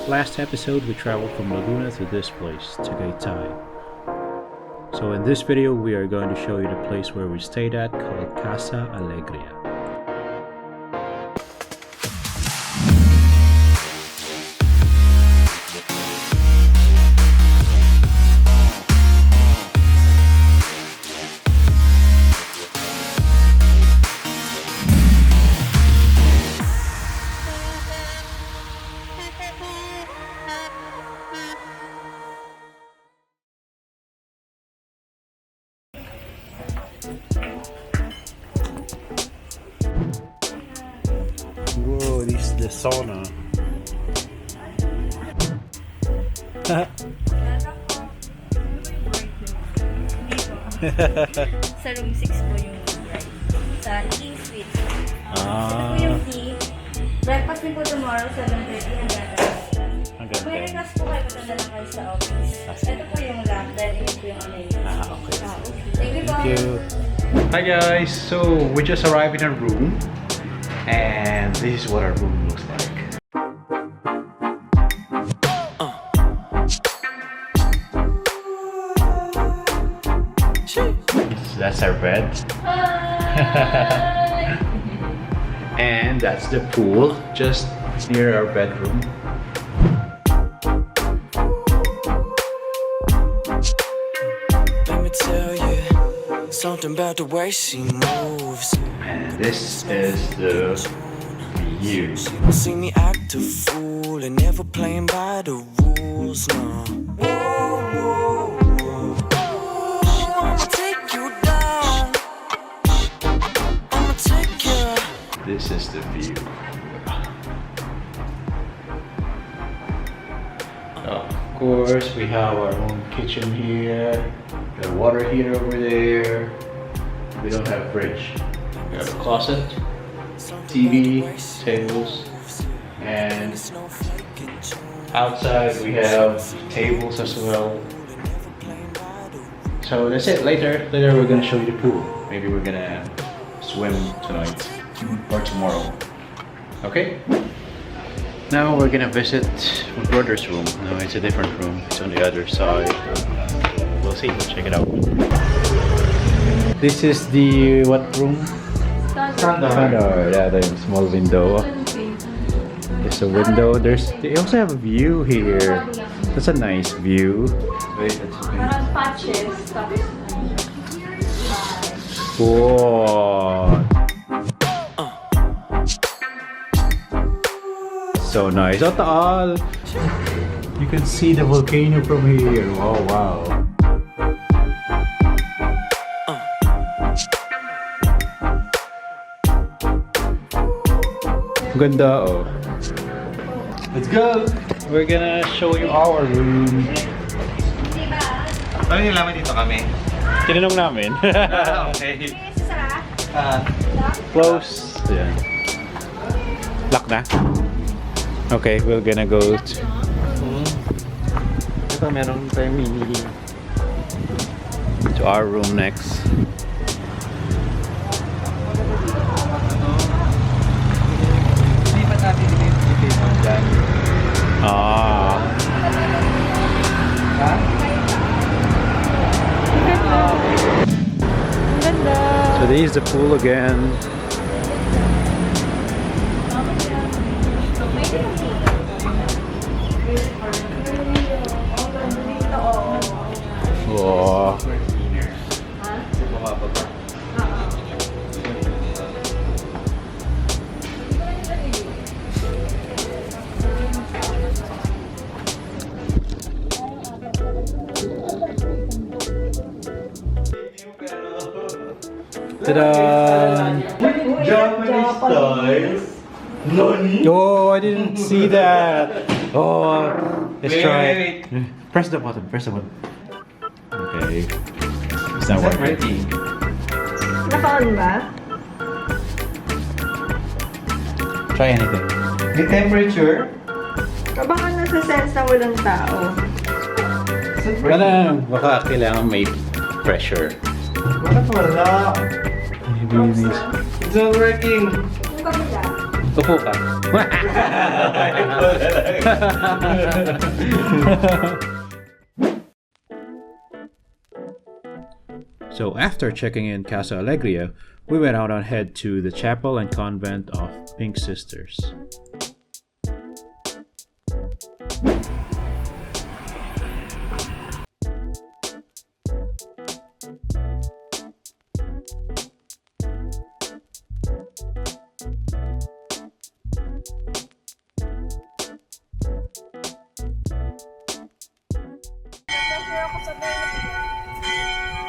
last episode, we traveled from Laguna to this place, Tagaytay. So in this video, we are going to show you the place where we stayed at called Casa Alegria. Whoa, this is the sauna. Sa room 6 po yung right. Sa E-Suite. Ito po yung E. Breakfast din po tomorrow, 7:30 hanggang 10. May request po kayo, punta na lang kayo sa office. Ito po yung lock, dahil yun po yung ano yun. Okay. Thank you po. Thank you. Hi guys, so we just arrived in our room. And this is what our room looks like. That's our bed. And that's the pool just near our bedroom. Let me tell you something about the way she moves. And this is the view. See me act a fool and never playing by the rules, no. I'ma take you down. I'ma take you. This is the view. Of course, we have our own kitchen here. The water heater over there. We don't have fridge. We have a closet, TV, tables, and outside we have tables as well. So that's it. Later we're gonna show you the pool. Maybe we're gonna swim tonight or tomorrow. Okay? Now we're gonna visit my brother's room. No, it's a different room. It's on the other side. We'll see. Check it out. This is the what room? Standard. Yeah, the small window. There's a window. They also have a view here. That's a nice view. Wait, that's okay. Whoa. So nice. At all. You can see the volcano from here. Oh wow. Ganda oh. Let's go! We're gonna show you our room. Ano nilaman dito kami? Tinanong namin. Okay. Close. Yeah. Lock na? Okay, we're gonna go to... Ito meron tayong mini. to our room next. Ah. So this is the pool again. Wow. Ta-da! Japanese style. Nani? Oh, I didn't see that. Oh, let's try it. Wait. Press the button. Press the button. Okay. It's not working. Naka-on ba? Try anything. May temperature? Baka nasa sense na walang tao. Wala, baka kailangan may pressure. Bakit wala? Maybe this. It's not working. Yung kabila. Upo ka. So after checking in Casa Alegria, we went out ahead to the chapel and convent of Pink Sisters.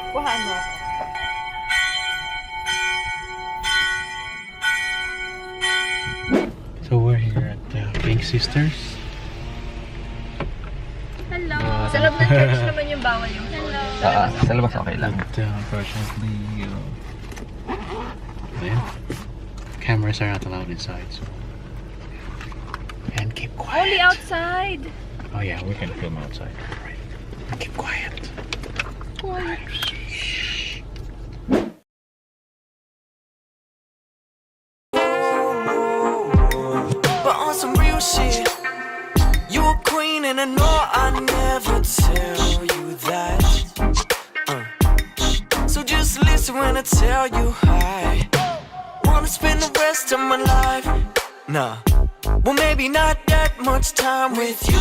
Kuhaan mo. So we're here at the Pink Sisters. Hello. Sa loob ng church naman yung bawal yung hello. Sa labas okay lang. But unfortunately, cameras are not allowed inside. So. And keep quiet. Only outside. Oh yeah, we can film outside. Right. Keep quiet. Quiet. But on some real shit, you a queen and I know I never tell you that. So just listen when I tell you I wanna spend the rest of my life. Nah, well maybe not that much time with you.